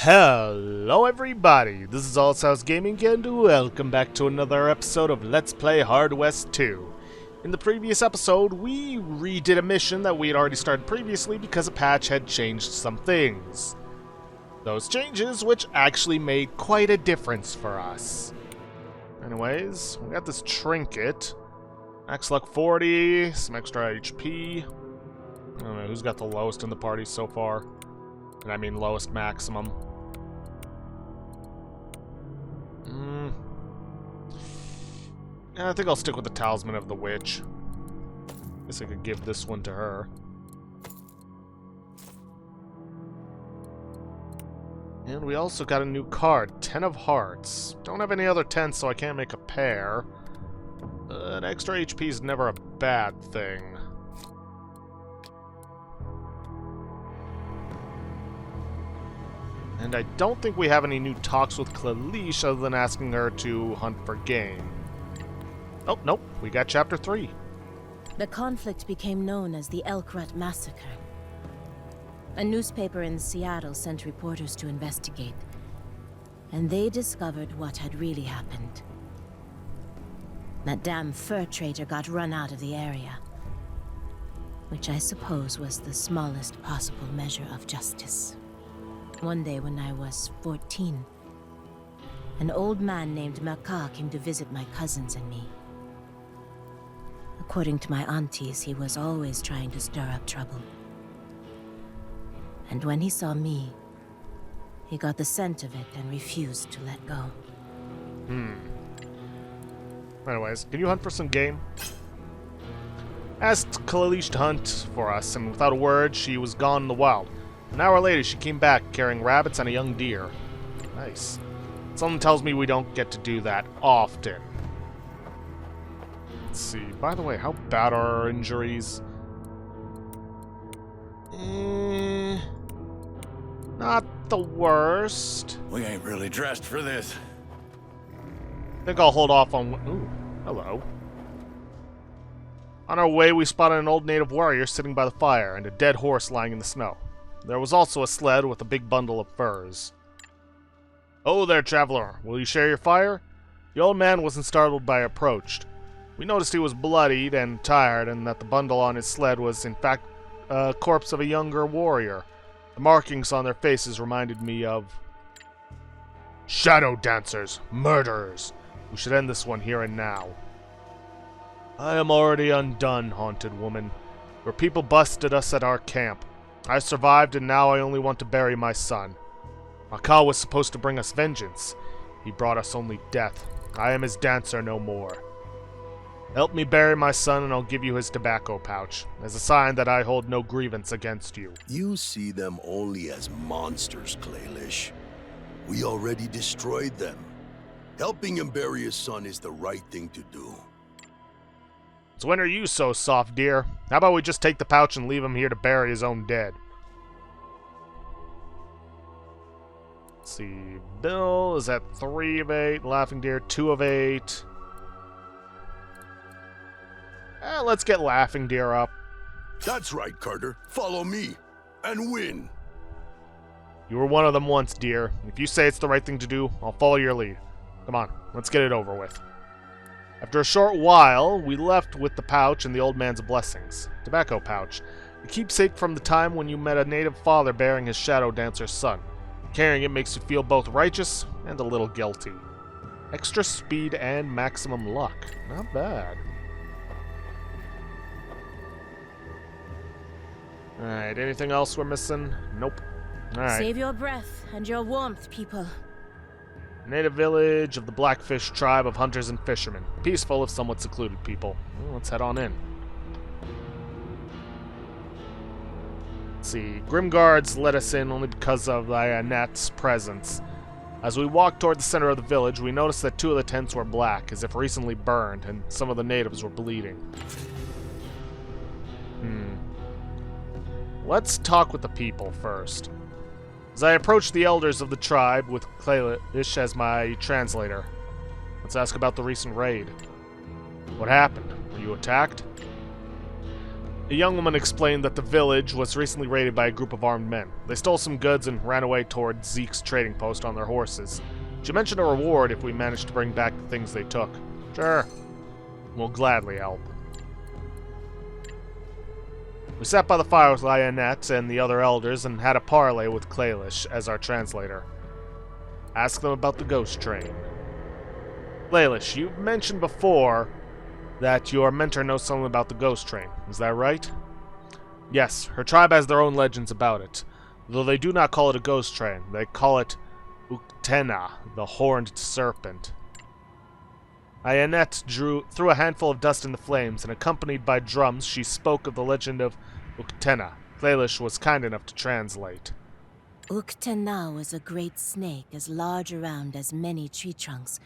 Hello everybody, this is AllsHouse Gaming and welcome back to another episode of Let's Play Hard West 2. In the previous episode, we redid a mission that we had already started previously because a patch had changed some things. Those changes which actually made quite a difference for us. Anyways, we got this trinket. Max luck 40, some extra HP. I don't know who's got the lowest in the party so far. And I mean lowest maximum. Yeah, I think I'll stick with the Talisman of the Witch. Guess I could give this one to her. And we also got a new card, 10 of Hearts. Don't have any other 10s, so I can't make a pair. But extra HP is never a bad thing. And I don't think we have any new talks with Klalish other than asking her to hunt for game. Oh, nope. We got Chapter 3. The conflict became known as the Elk Rut Massacre. A newspaper in Seattle sent reporters to investigate, and they discovered what had really happened. That damn fur trader got run out of the area, which I suppose was the smallest possible measure of justice. One day when I was 14, an old man named Maka came to visit my cousins and me. According to my aunties, he was always trying to stir up trouble. And when he saw me, he got the scent of it and refused to let go. Anyways, can you hunt for some game? Asked Klalish to hunt for us, and without a word, she was gone in the wild. An hour later, she came back carrying rabbits and a young deer. Nice. Something tells me we don't get to do that often. Let's see. By the way, how bad are our injuries? Not the worst. We ain't really dressed for this. I think I'll hold off on... Ooh, hello. On our way, we spotted an old native warrior sitting by the fire and a dead horse lying in the snow. There was also a sled with a big bundle of furs. "Oh there, traveler. Will you share your fire?" The old man wasn't startled by our approach. We noticed he was bloodied and tired, and that the bundle on his sled was, in fact, a corpse of a younger warrior. The markings on their faces reminded me of... shadow dancers, murderers. We should end this one here and now. "I am already undone, haunted woman. Your people busted us at our camp. I survived, and now I only want to bury my son. Maka was supposed to bring us vengeance. He brought us only death. I am his dancer no more. Help me bury my son, and I'll give you his tobacco pouch, as a sign that I hold no grievance against you." You see them only as monsters, Klalish. We already destroyed them. Helping him bury his son is the right thing to do. "So when are you so soft, dear? How about we just take the pouch and leave him here to bury his own dead?" Let's see. Bill is at 3 of 8. Laughing Deer, 2 of 8. Let's get Laughing Deer up. That's right, Carter. Follow me. And win. You were one of them once, dear. If you say it's the right thing to do, I'll follow your lead. Come on, let's get it over with. After a short while, we left with the pouch and the old man's blessings. Tobacco pouch. A keepsake from the time when you met a native father bearing his shadow dancer's son. Carrying it makes you feel both righteous and a little guilty. Extra speed and maximum luck. Not bad. Alright, anything else we're missing? Nope. Alright. Save your breath and your warmth, people. Native village of the Blackfish tribe of hunters and fishermen. Peaceful if somewhat secluded people. Well, let's head on in. Let's see. Grimguards let us in only because of Lionette's presence. As we walked toward the center of the village, we noticed that 2 of the tents were black, as if recently burned, and some of the natives were bleeding. Let's talk with the people first. As I approached the elders of the tribe with Klalish as my translator, let's ask about the recent raid. What happened? Were you attacked? A young woman explained that the village was recently raided by a group of armed men. They stole some goods and ran away toward Zeke's trading post on their horses. She mentioned a reward if we managed to bring back the things they took. Sure. We'll gladly help. We sat by the fire with Lionette and the other elders and had a parley with Clalish as our translator. Ask them about the ghost train. Clalish, you mentioned before that your mentor knows something about the ghost train. Is that right? Yes, her tribe has their own legends about it. Though they do not call it a ghost train, they call it Uktena, the horned serpent. Lionette threw a handful of dust in the flames, and accompanied by drums, she spoke of the legend of Uktena. Clalish was kind enough to translate. Uktena was a great snake as large around as many tree trunks,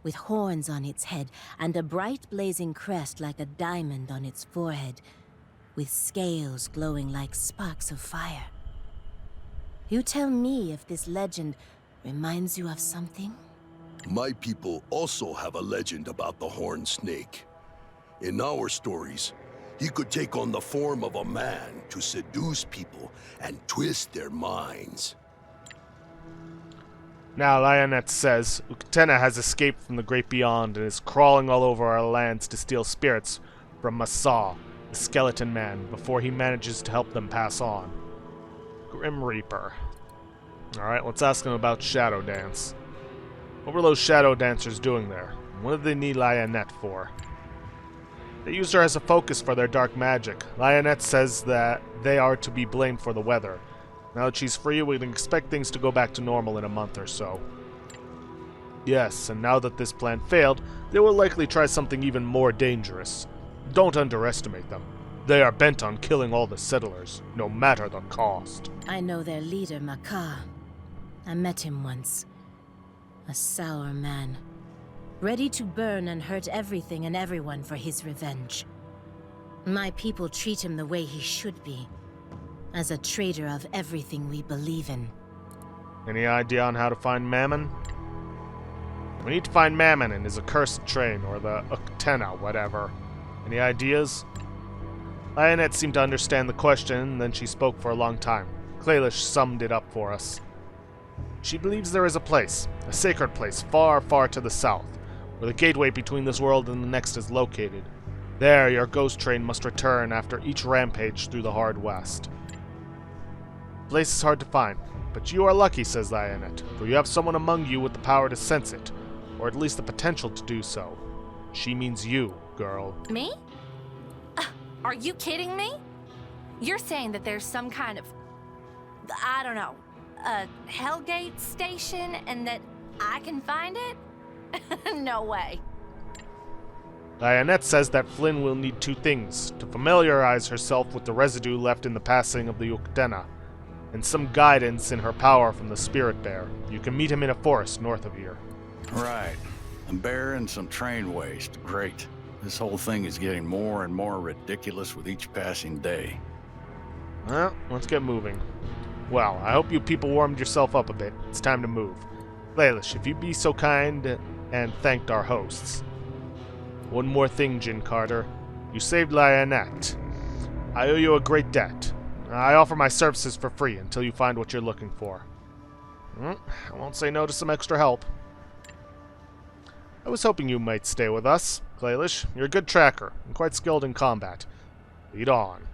with horns on its head and a bright blazing crest like a diamond on its forehead, with scales glowing like sparks of fire. You tell me if this legend reminds you of something? My people also have a legend about the horned snake. In our stories, he could take on the form of a man to seduce people and twist their minds. Now, Lionette says, Uktena has escaped from the great beyond and is crawling all over our lands to steal spirits from Masa, the skeleton man, before he manages to help them pass on. Grim Reaper. Alright, let's ask him about Shadow Dance. What were those Shadow Dancers doing there? What did they need Lionette for? They used her as a focus for their dark magic. Lionette says that they are to be blamed for the weather. Now that she's free, we can expect things to go back to normal in a month or so. Yes, and now that this plan failed, they will likely try something even more dangerous. Don't underestimate them. They are bent on killing all the settlers, no matter the cost. I know their leader, Makar. I met him once. A sour man, ready to burn and hurt everything and everyone for his revenge. My people treat him the way he should be, as a traitor of everything we believe in. Any idea on how to find Mammon? We need to find Mammon and his accursed train, or the Uktena, whatever. Any ideas? Lionette seemed to understand the question, and then she spoke for a long time. Clalish summed it up for us. She believes there is a place, a sacred place, far, far to the south, where the gateway between this world and the next is located. There, your ghost train must return after each rampage through the hard west. The place is hard to find, but you are lucky, says Lionette, for you have someone among you with the power to sense it, or at least the potential to do so. She means you, girl. Me? Are you kidding me? You're saying that there's some kind of, I don't know, a Hellgate station and that I can find it? No way. Lionette says that Flynn will need two things: to familiarize herself with the residue left in the passing of the Uktena, and some guidance in her power from the Spirit Bear. You can meet him in a forest north of here. Right. A bear and some train waste. Great. This whole thing is getting more and more ridiculous with each passing day. Well, let's get moving. Well, I hope you people warmed yourself up a bit. It's time to move. Clalish, if you'd be so kind and thanked our hosts. One more thing, Jin Carter. You saved Lionette. I owe you a great debt. I offer my services for free until you find what you're looking for. I won't say no to some extra help. I was hoping you might stay with us, Clalish. You're a good tracker, and quite skilled in combat. Lead on.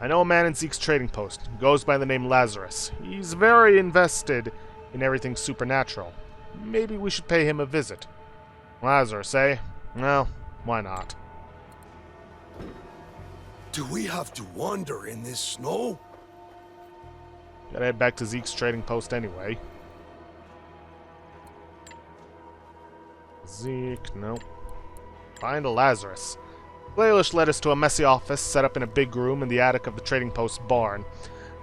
I know a man in Zeke's trading post. He goes by the name Lazarus. He's very invested in everything supernatural. Maybe we should pay him a visit. Lazarus, eh? Well, why not? Do we have to wander in this snow? Gotta head back to Zeke's trading post anyway. Zeke, no. Find Lazarus. Clalish led us to a messy office set up in a big room in the attic of the trading post barn.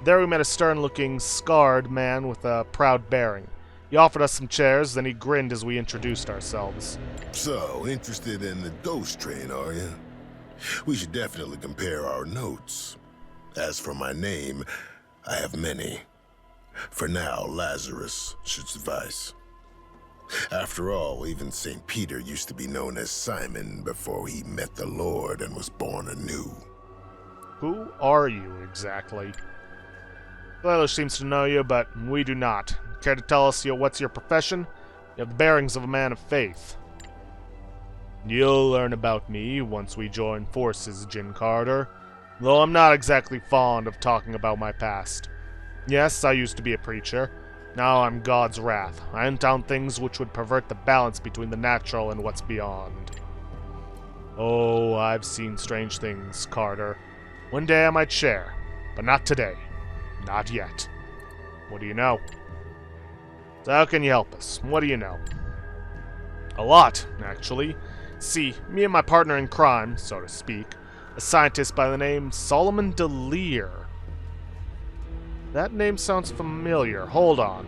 There we met a stern-looking, scarred man with a proud bearing. He offered us some chairs, then he grinned as we introduced ourselves. So, interested in the ghost train, are you? We should definitely compare our notes. As for my name, I have many. For now, Lazarus should suffice. After all, even St. Peter used to be known as Simon before he met the Lord and was born anew. Who are you, exactly? Layla seems to know you, but we do not. Care to tell us what's your profession? You have the bearings of a man of faith. You'll learn about me once we join forces, Jin Carter. Though I'm not exactly fond of talking about my past. Yes, I used to be a preacher. Now I'm God's wrath. I hunt down things which would pervert the balance between the natural and what's beyond. Oh, I've seen strange things, Carter. One day I might share, but not today. Not yet. What do you know? So how can you help us? What do you know? A lot, actually. See, me and my partner in crime, so to speak, a scientist by the name Solomon Delir. That name sounds familiar. Hold on.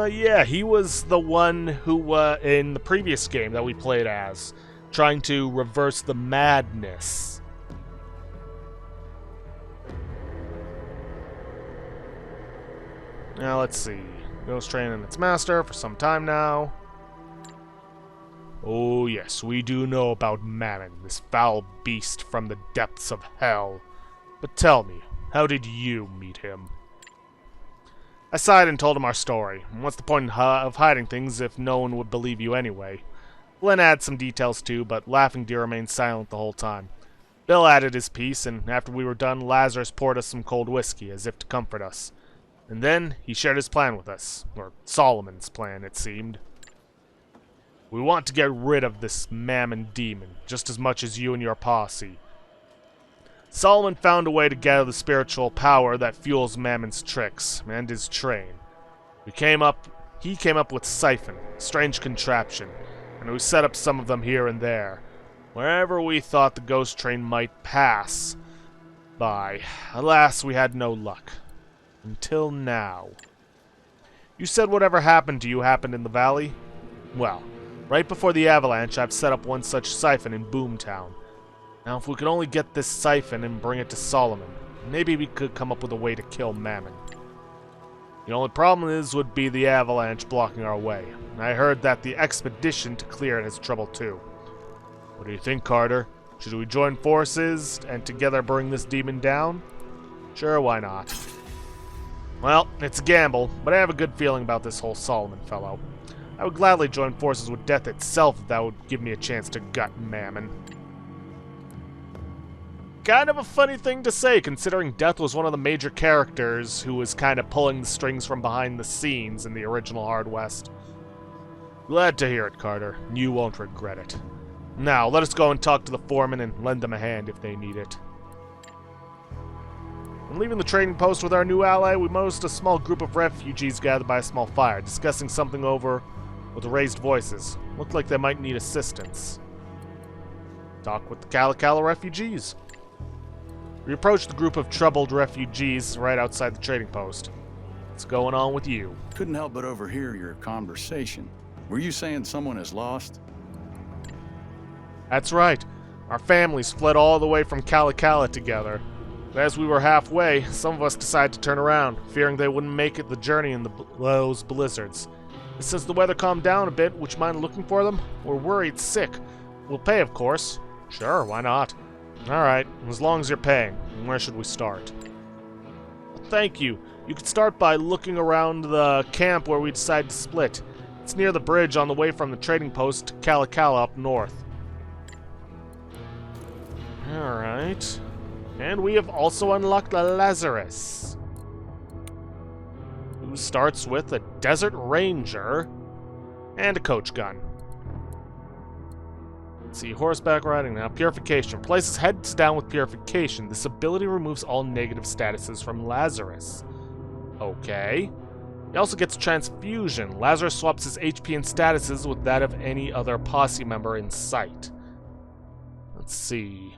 Yeah, he was the one who, in the previous game that we played as, trying to reverse the madness. Now, let's see. Ghost Train and its master for some time now. Oh, yes, we do know about Mammon, this foul beast from the depths of hell. But tell me, how did you meet him? I sighed and told him our story. What's the point of hiding things if no one would believe you anyway? Glenn adds some details too, but Laughing Deer remained silent the whole time. Bill added his piece, and after we were done, Lazarus poured us some cold whiskey, as if to comfort us. And then he shared his plan with us. Or Solomon's plan, it seemed. We want to get rid of this Mammon demon, just as much as you and your posse. Solomon found a way to gather the spiritual power that fuels Mammon's tricks, and his train. He came up with Siphon, a strange contraption, and we set up some of them here and there, wherever we thought the ghost train might pass by. Alas, we had no luck. Until now. You said whatever happened to you happened in the valley? Well, right before the avalanche, I've set up one such siphon in Boomtown. Now, if we could only get this siphon and bring it to Solomon, maybe we could come up with a way to kill Mammon. The only problem would be the avalanche blocking our way. I heard that the expedition to clear it has trouble too. What do you think, Carter? Should we join forces and together bring this demon down? Sure, why not? Well, it's a gamble, but I have a good feeling about this whole Solomon fellow. I would gladly join forces with Death itself if that would give me a chance to gut Mammon. Kind of a funny thing to say, considering Death was one of the major characters who was kind of pulling the strings from behind the scenes in the original Hard West. Glad to hear it, Carter. You won't regret it. Now, let us go and talk to the foreman and lend them a hand if they need it. When leaving the trading post with our new ally, we noticed a small group of refugees gathered by a small fire, discussing something over with raised voices. Looked like they might need assistance. Talk with the Kalakala refugees. We approached the group of troubled refugees right outside the trading post. What's going on with you? Couldn't help but overhear your conversation. Were you saying someone is lost? That's right. Our families fled all the way from Kalakala together. But as we were halfway, some of us decided to turn around, fearing they wouldn't make it the journey in those blizzards. And since the weather calmed down a bit, would you mind looking for them? We're worried sick. We'll pay, of course. Sure, why not? Alright, as long as you're paying. Where should we start? Thank you. You could start by looking around the camp where we decided to split. It's near the bridge on the way from the trading post to Kalakala up north. Alright. And we have also unlocked Lazarus, who starts with a Desert Ranger and a coach gun. Let's see, horseback riding now. Purification. Places heads down with Purification. This ability removes all negative statuses from Lazarus. Okay. He also gets transfusion. Lazarus swaps his HP and statuses with that of any other posse member in sight. Let's see.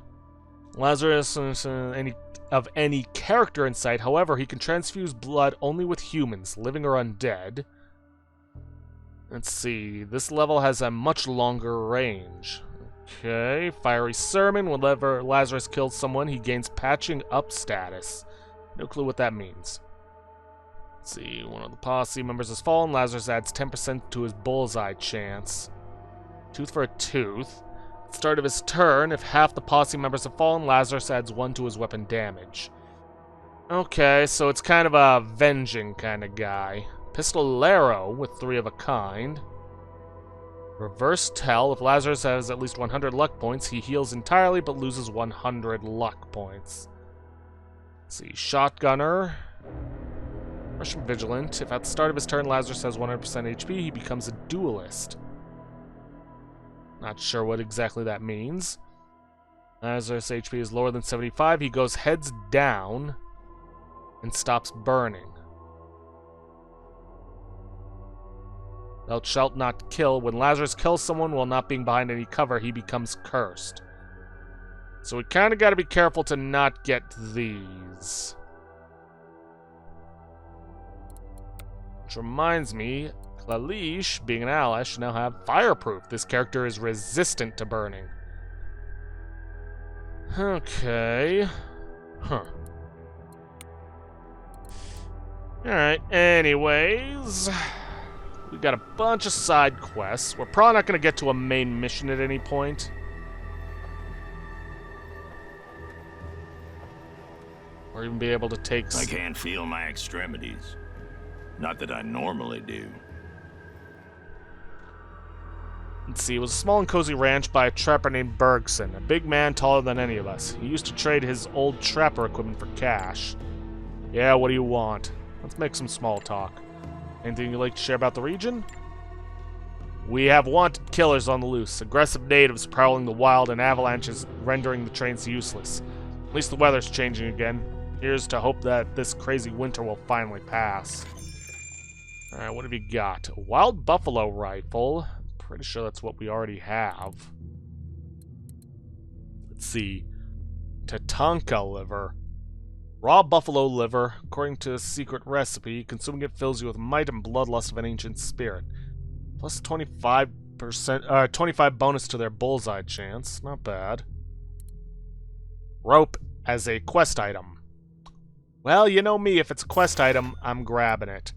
Lazarus of any character in sight. However, he can transfuse blood only with humans, living or undead. Let's see. This level has a much longer range. Okay. Fiery Sermon. Whenever Lazarus kills someone, he gains patching up status. No clue what that means. Let's see. One of the posse members has fallen. Lazarus adds 10% to his bullseye chance. Tooth for a tooth. At the start of his turn, if half the posse members have fallen, Lazarus adds 1 to his weapon damage. Okay, so it's kind of a venging kind of guy. Pistolero with 3 of a kind. Reverse Tell. If Lazarus has at least 100 luck points, he heals entirely but loses 100 luck points. Let's see. Shotgunner. Russian Vigilant. If at the start of his turn Lazarus has 100% HP, he becomes a duelist. Not sure what exactly that means. Lazarus' HP is lower than 75. He goes heads down and stops burning. Thou shalt not kill. When Lazarus kills someone while not being behind any cover, he becomes cursed. So we kind of got to be careful to not get these. Which reminds me, Klalish, being an ally, should now have Fireproof. This character is resistant to burning. Okay. Huh. Alright, anyways. We got a bunch of side quests. We're probably not going to get to a main mission at any point. Or even be able to take... I can't feel my extremities. Not that I normally do. Let's see, it was a small and cozy ranch by a trapper named Bergson, a big man taller than any of us. He used to trade his old trapper equipment for cash. Yeah, what do you want? Let's make some small talk. Anything you'd like to share about the region? We have wanted killers on the loose, aggressive natives prowling the wild, and avalanches rendering the trains useless. At least the weather's changing again. Here's to hope that this crazy winter will finally pass. Alright, what have you got? A wild buffalo rifle. Pretty sure that's what we already have. Let's see. Tatanka liver. Raw buffalo liver. According to a secret recipe, consuming it fills you with might and bloodlust of an ancient spirit. Plus 25%, 25 bonus to their bullseye chance. Not bad. Rope as a quest item. Well, you know me. If it's a quest item, I'm grabbing it.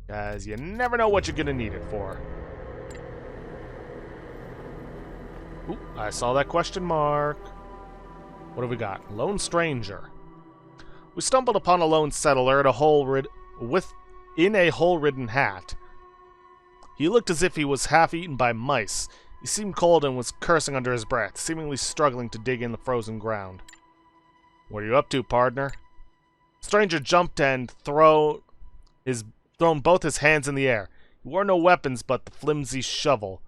Guys, you never know what you're gonna need it for. Ooh, I saw that question mark. What have we got? Lone Stranger. We stumbled upon a lone settler in a hole-ridden hat. He looked as if he was half-eaten by mice. He seemed cold and was cursing under his breath, seemingly struggling to dig in the frozen ground. What are you up to, partner? Stranger jumped and thrown both his hands in the air. He wore no weapons but the flimsy shovel.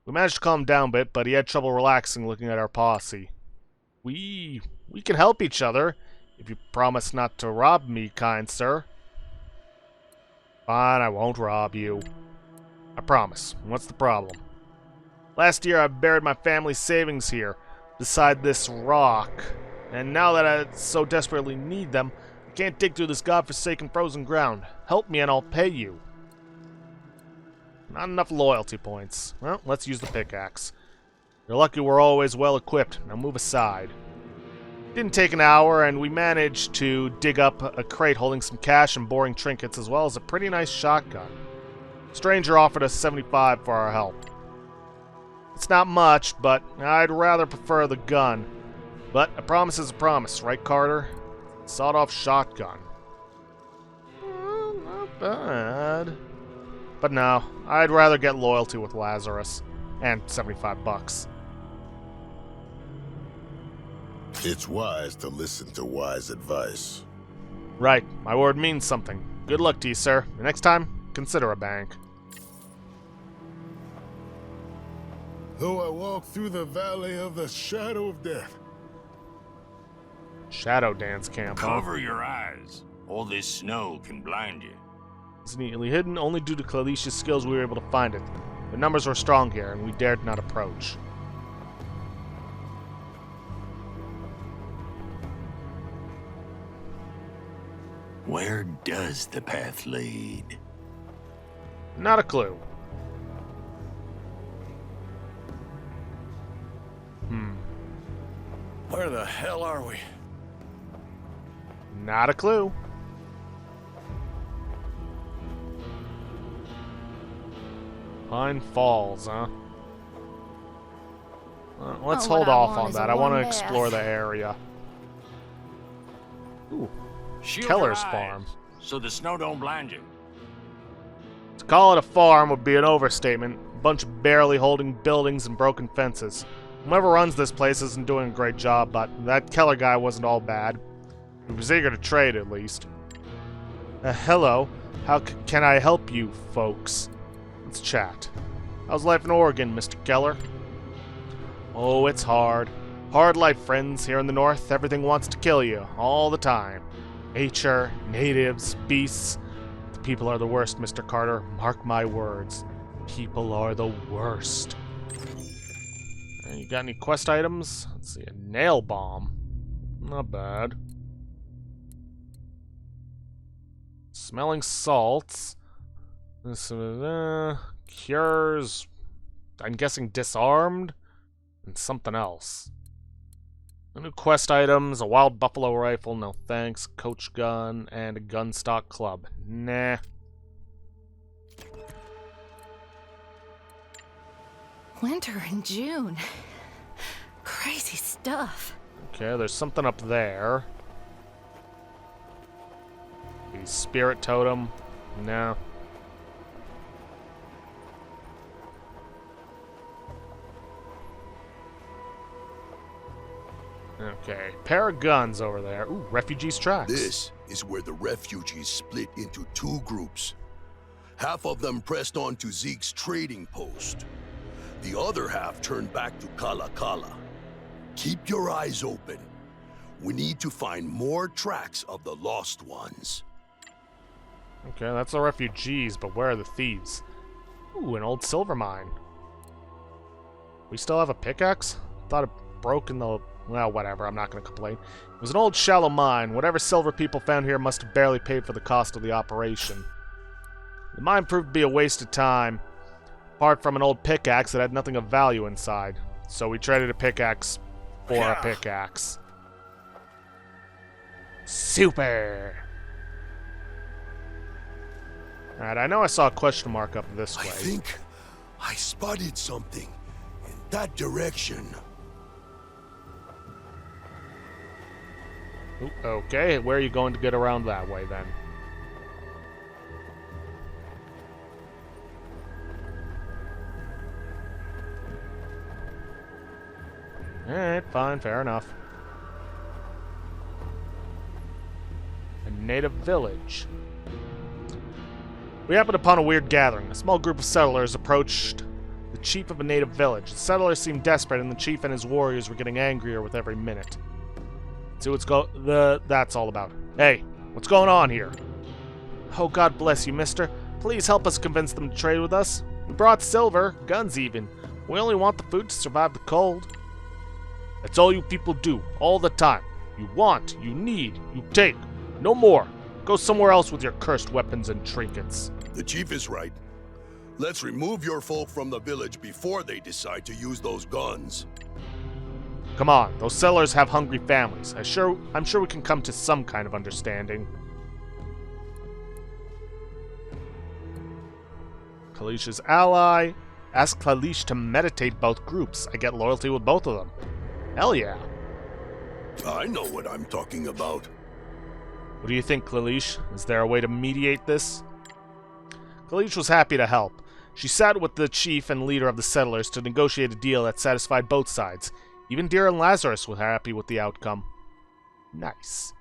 We managed to calm him down a bit, but he had trouble relaxing looking at our posse. We can help each other, if you promise not to rob me, kind sir. Fine, I won't rob you. I promise. What's the problem? Last year I buried my family's savings here, beside this rock. And now that I so desperately need them, I can't dig through this godforsaken frozen ground. Help me and I'll pay you. Not enough loyalty points. Well, let's use the pickaxe. You're lucky we're always well equipped. Now move aside. Didn't take an hour, and we managed to dig up a crate holding some cash and boring trinkets, as well as a pretty nice shotgun. Stranger offered us 75 for our help. It's not much, but I'd rather prefer the gun. But a promise is a promise, right, Carter? Sawed-off shotgun. Not bad. But no, I'd rather get loyalty with Lazarus. And 75 bucks. It's wise to listen to wise advice. Right, my word means something. Good luck to you, sir. Next time, consider a bank. Though I walk through the valley of the shadow of death. Shadow dance camp, huh? Cover your eyes. All this snow can blind you. It's neatly hidden. Only due to Kalish's skills we were able to find it. The numbers were strong here, and we dared not approach. Where does the path lead? Not a clue. Where the hell are we? Not a clue. Pine Falls, huh? Let's Oh, hold what I off want on is that. a I want to warm explore bath. the area. Ooh, Shield Keller's your eyes, farm. so the snow don't blind you. To call it a farm would be an overstatement. A bunch of barely holding buildings and broken fences. Whoever runs this place isn't doing a great job, but that Keller guy wasn't all bad. He was eager to trade, at least. Hello. How can I help you, folks? Let's chat. How's life in Oregon, Mr. Keller? Oh, it's hard. Hard life, friends. Here in the north, everything wants to kill you, all the time. Nature, natives, beasts. The people are the worst, Mr. Carter. Mark my words. People are the worst. You got any quest items? Let's see, a nail bomb. Not bad. Smelling salts. This cures. I'm guessing disarmed. And something else. New quest items, a wild buffalo rifle, no thanks, coach gun, and a gun stock club. Nah. Winter in June. Crazy stuff. Okay, there's something up there. The spirit totem. No. Okay, pair of guns over there. Ooh, refugees tracks. This is where the refugees split into two groups. Half of them pressed on to Zeke's trading post. The other half turned back to Kala Kala. Keep your eyes open. We need to find more tracks of the lost ones. Okay, that's the refugees, but where are the thieves? Ooh, an old silver mine. We still have a pickaxe? Thought it broke in the... Well, whatever, I'm not going to complain. It was an old shallow mine. Whatever silver people found here must have barely paid for the cost of the operation. The mine proved to be a waste of time. Apart from an old pickaxe that had nothing of value inside. So we traded a pickaxe for a pickaxe. Super! Alright, I know I saw a question mark up this way. I think I spotted something in that direction. Ooh, okay, where are you going to get around that way, then? Alright, fine, fair enough. A native village. We happened upon a weird gathering. A small group of settlers approached the chief of a native village. The settlers seemed desperate, and the chief and his warriors were getting angrier with every minute. See what's that's all about. Hey, what's going on here? Oh, God bless you, mister. Please help us convince them to trade with us. We brought silver, guns even. We only want the food to survive the cold. That's all you people do, all the time. You want, you need, you take. No more. Go somewhere else with your cursed weapons and trinkets. The chief is right. Let's remove your folk from the village before they decide to use those guns. Come on, those settlers have hungry families. I'm sure we can come to some kind of understanding. Kalish's ally. Ask Kalish to meditate both groups. I get loyalty with both of them. Hell yeah. I know what I'm talking about. What do you think, Kalish? Is there a way to mediate this? Kalish was happy to help. She sat with the chief and leader of the settlers to negotiate a deal that satisfied both sides. Even Deer and Lazarus were happy with the outcome. Nice.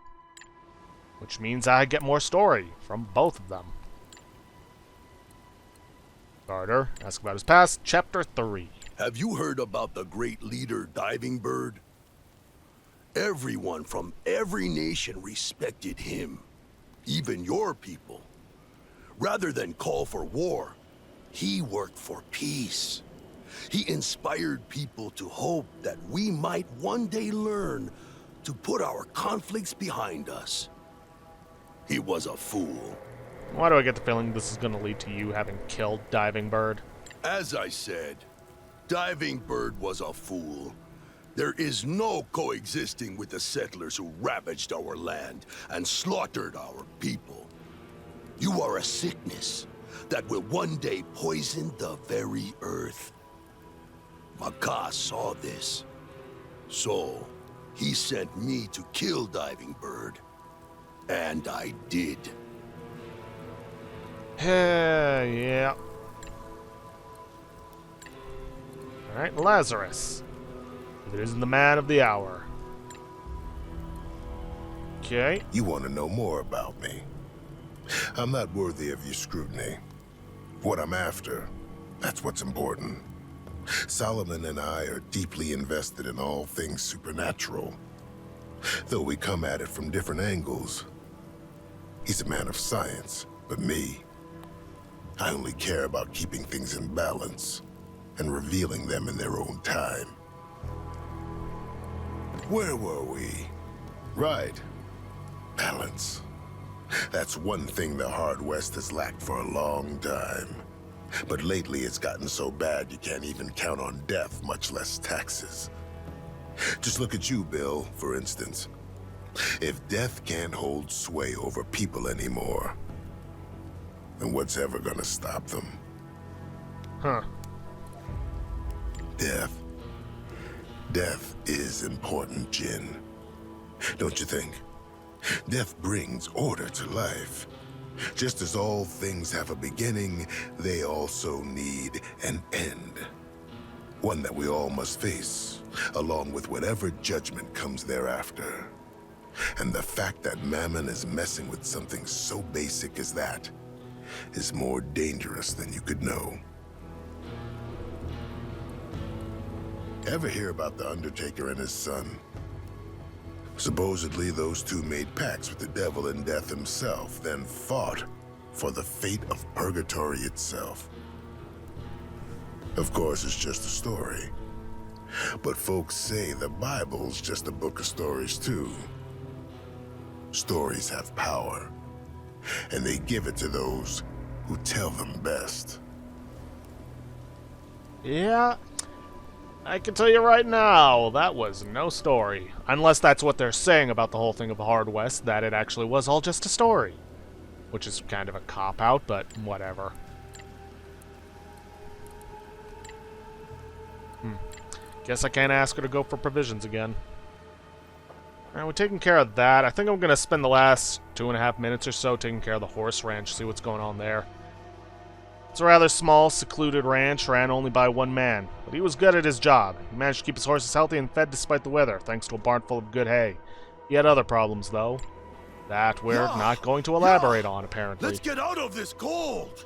Which means I get more story from both of them. Carter, ask about his past, Chapter 3. Have you heard about the great leader Diving Bird? Everyone from every nation respected him. even your people. Rather than call for war, he worked for peace. He inspired people to hope that we might one day learn to put our conflicts behind us. He was a fool. Why do I get the feeling this is going to lead to you having killed Diving Bird? As I said, Diving Bird was a fool. There is no coexisting with the settlers who ravaged our land and slaughtered our people. You are a sickness that will one day poison the very earth. Maka saw this. So, he sent me to kill Diving Bird. And I did. Yeah. Alright, Lazarus. If it isn't the man of the hour. Okay. You want to know more about me? I'm not worthy of your scrutiny. What I'm after, that's what's important. Solomon and I are deeply invested in all things supernatural. Though we come at it from different angles. He's a man of science, but me, I only care about keeping things in balance and revealing them in their own time. Where were we? Right. Balance. That's one thing the Hard West has lacked for a long time. But lately it's gotten so bad you can't even count on death, much less taxes. Just look at you, Bill, for instance. If death can't hold sway over people anymore, then what's ever gonna stop them? Huh. Death. Death is important, Jin. Don't you think? Death brings order to life. Just as all things have a beginning, they also need an end. One that we all must face, along with whatever judgment comes thereafter. And the fact that Mammon is messing with something so basic as that is more dangerous than you could know. Ever hear about the Undertaker and his son? Supposedly, those two made pacts with the devil and death himself, then fought for the fate of purgatory itself. Of course, it's just a story. But folks say the Bible's just a book of stories, too. Stories have power, and they give it to those who tell them best. Yeah. I can tell you right now, that was no story. Unless that's what they're saying about the whole thing of the Hard West, that it actually was all just a story. Which is kind of a cop-out, but whatever. Guess I can't ask her to go for provisions again. Alright, we're taking care of that. I think I'm going to spend the last 2.5 minutes or so taking care of the horse ranch, see what's going on there. It's a rather small, secluded ranch, ran only by one man, but he was good at his job. He managed to keep his horses healthy and fed despite the weather, thanks to a barn full of good hay. He had other problems, though, that we're not going to elaborate on, apparently. Let's get out of this cold!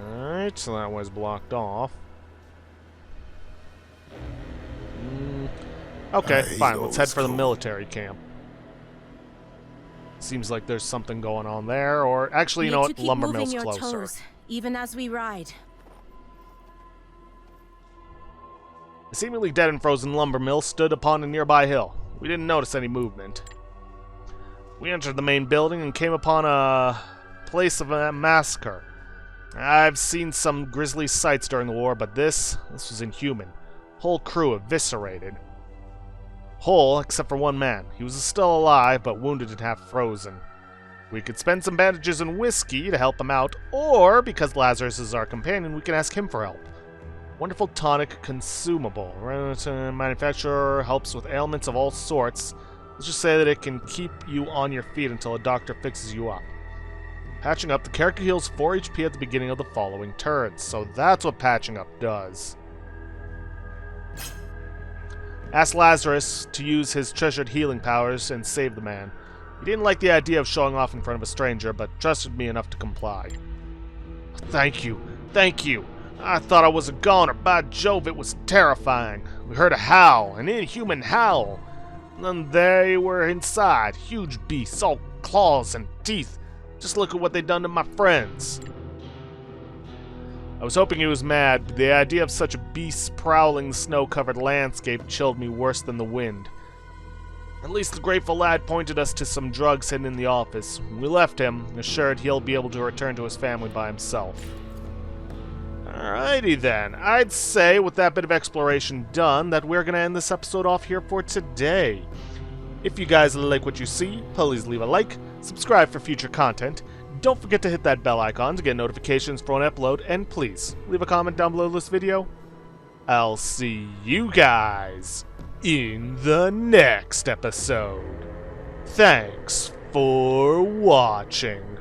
Alright, so that was blocked off. Okay, fine, let's head for the military camp. Seems like there's something going on there, or actually, you know what, Lumber Mill's closer. Toes, even as we ride. The seemingly dead and frozen lumber mill stood upon a nearby hill. We didn't notice any movement. We entered the main building and came upon a place of a massacre. I've seen some grisly sights during the war, but this was inhuman. Whole crew eviscerated. Whole, except for one man. He was still alive, but wounded and half frozen. We could spend some bandages and whiskey to help him out, or, because Lazarus is our companion, we can ask him for help. Wonderful tonic consumable. Manufacturer helps with ailments of all sorts. Let's just say that it can keep you on your feet until a doctor fixes you up. Patching up, the character heals 4 HP at the beginning of the following turns, so that's what patching up does. Asked Lazarus to use his treasured healing powers and save the man. He didn't like the idea of showing off in front of a stranger, but trusted me enough to comply. Thank you. Thank you. I thought I was a goner. By Jove, it was terrifying. We heard a howl, an inhuman howl. And they were inside. Huge beasts, all claws and teeth. Just look at what they've done to my friends. I was hoping he was mad, but the idea of such beasts prowling the snow-covered landscape chilled me worse than the wind. At least the grateful lad pointed us to some drugs hidden in the office. We left him, assured he'll be able to return to his family by himself. Alrighty then, I'd say with that bit of exploration done that we're going to end this episode off here for today. If you guys like what you see, please leave a like, subscribe for future content, don't forget to hit that bell icon to get notifications for an upload, and please leave a comment down below this video. I'll see you guys in the next episode. Thanks for watching.